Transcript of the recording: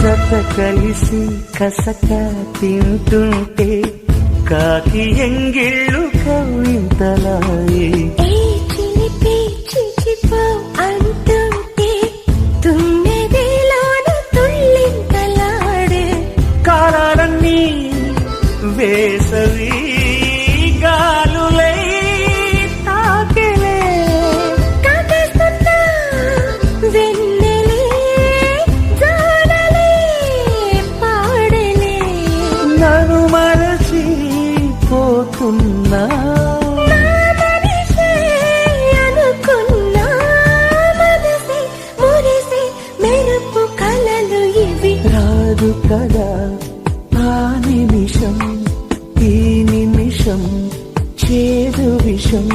జత కలిసి కసక తింటుంటే కాకి ఎంగిళ్ళు కవింతలాయే కాలాలన్నీ వేసవి గాలులై తాకెలే వెన్నెలే జాడలే పాడలే నన్ను మరచి పోతున్నా రాదు కదా ఆ నిమిషం ఈ నిమిషం చేదు విషం